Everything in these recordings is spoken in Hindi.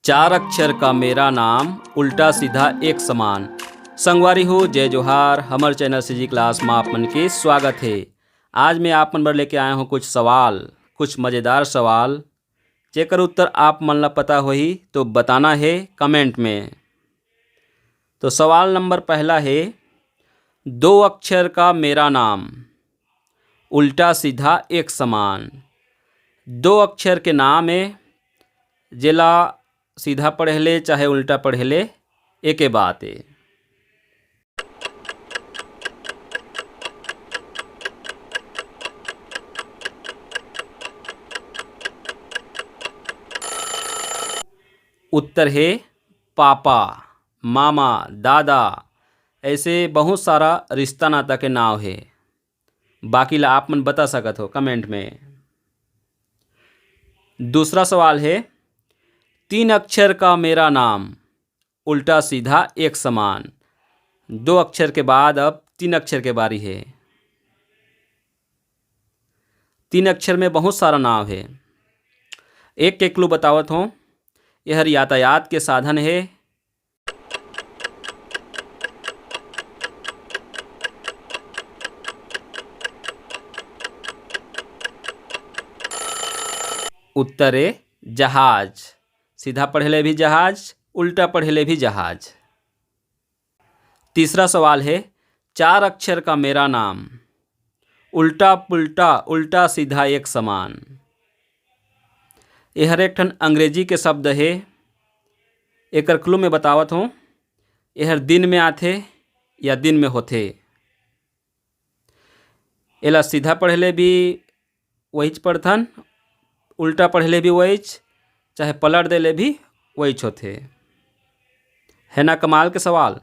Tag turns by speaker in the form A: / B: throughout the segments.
A: चार अक्षर का मेरा नाम उल्टा सीधा एक समान। संगवारी हो जय जोहार। हमर चैनल सीजी क्लास में आप मन के स्वागत है। आज मैं आप मन बर लेके आया हूँ कुछ सवाल, कुछ मज़ेदार सवाल जेकर उत्तर आप मन ला पता होही तो बताना है कमेंट में। तो सवाल नंबर पहला है, दो अक्षर का मेरा नाम उल्टा सीधा एक समान। दो अक्षर के नाम है जेला सीधा पढ़े ले चाहे उल्टा पढ़े ले एके बात है। उत्तर है पापा, मामा, दादा, ऐसे बहुत सारा रिश्ता नाता के नाव है। बाकी ला आप मन बता सकत हो कमेंट में। दूसरा सवाल है, तीन अक्षर का मेरा नाम उल्टा सीधा एक समान। दो अक्षर के बाद अब तीन अक्षर के बारी है। तीन अक्षर में बहुत सारा नाम है। एक के क्लू बतावत हूँ। यह यातायात के साधन है। उत्तर है जहाज। सीधा पढ़े ले भी जहाज, उल्टा पढ़े ले भी जहाज। तीसरा सवाल है, चार अक्षर का मेरा नाम उल्टा पुल्टा उल्टा सीधा एक समान। यह एक ठन अंग्रेजी के शब्द है। एकर क्लू में बतावत हूँ। यह दिन में आथे या दिन में होथे। एला सीधा पढ़े ले भी वहीच पढ़थन, उल्टा पढ़े ले भी वहीच, चाहे पलट दे ले भी वहीच होथे। है ना कमाल के सवाल।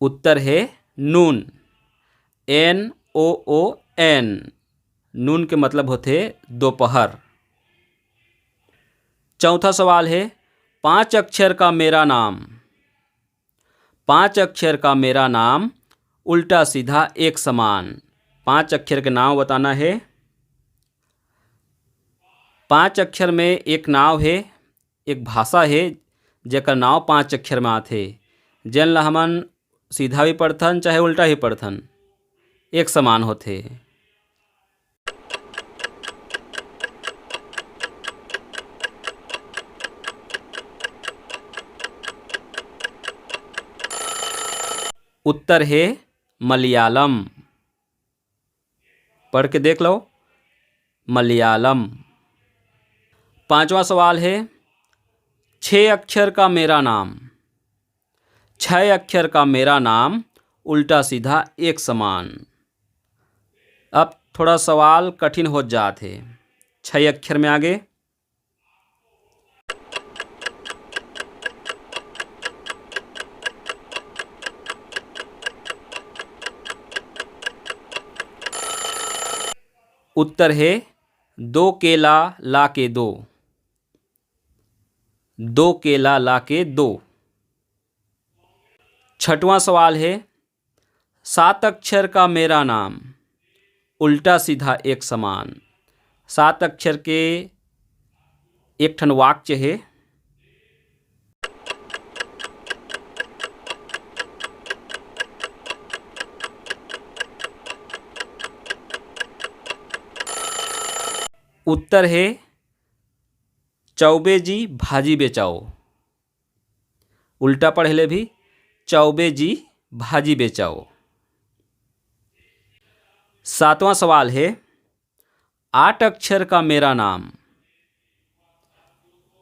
A: उत्तर है नून। NOON। नून के मतलब होते दोपहर। चौथा सवाल है, पांच अक्षर का मेरा नाम। पांच अक्षर का मेरा नाम उल्टा सीधा एक समान। पांच अक्षर के नाम बताना है। पांच अक्षर में एक नाव है, एक भाषा है जेकर नाव पांच अक्षर में आथे। जेन ला हमन सीधा भी पढ़थन चाहे उल्टा ही पढ़थन, एक समान होथे। उत्तर है मलयालम। पढ़ के देख लो, मलयालम। पांचवा सवाल है, छह अक्षर का मेरा नाम। छह अक्षर का मेरा नाम उल्टा सीधा एक समान। अब थोड़ा सवाल कठिन हो जाते। छह अक्षर में आगे। उत्तर है दो केला ला के दो। दो केला ला के दो। छठवां सवाल है, सात अक्षर का मेरा नाम उल्टा सीधा एक समान। सात अक्षर के एक ठन वाक्य है। उत्तर है चौबे जी भाजी बेचाओ। उल्टा पढ़े ले भी चौबे जी भाजी बेचाओ। सातवां सवाल है, आठ अक्षर का मेरा नाम।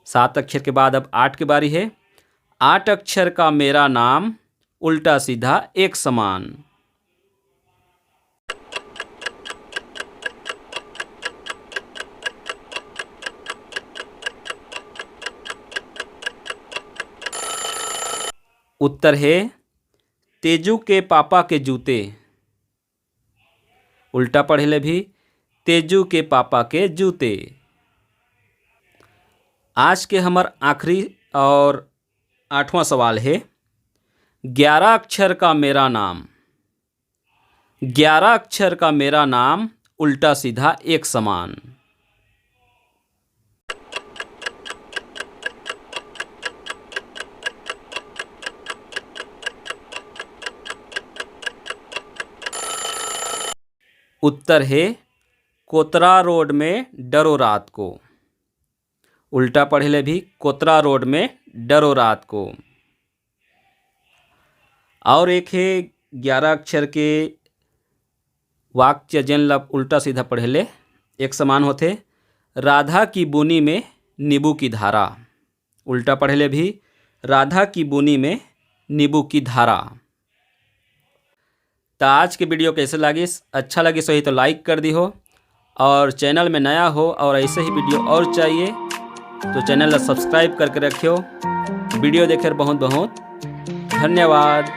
A: सात अक्षर के बाद अब आठ की बारी है। आठ अक्षर का मेरा नाम उल्टा सीधा एक समान। उत्तर है तेजू के पापा के जूते। उल्टा पढ़े ले भी तेजू के पापा के जूते। आज के हमार आखिरी और आठवां सवाल है, 11 अक्षर का मेरा नाम, 11 अक्षर का मेरा नाम, उल्टा सीधा एक समान। उत्तर है कोतरा रोड में डरो रात को। उल्टा पढ़े ले भी कोतरा रोड में डरो रात को। और एक है 11 अक्षर के वाक्य जन लब उल्टा सीधा पढ़े ले एक समान होते। राधा की बुनी में नींबू की धारा। उल्टा पढ़े ले भी राधा की बुनी में नींबू की धारा। तो आज के वीडियो कैसे लगी? अच्छा लगी सही तो लाइक कर दी हो, और चैनल में नया हो और ऐसे ही वीडियो और चाहिए तो चैनल सब्सक्राइब करके रखियो। वीडियो देखे बहुत बहुत धन्यवाद।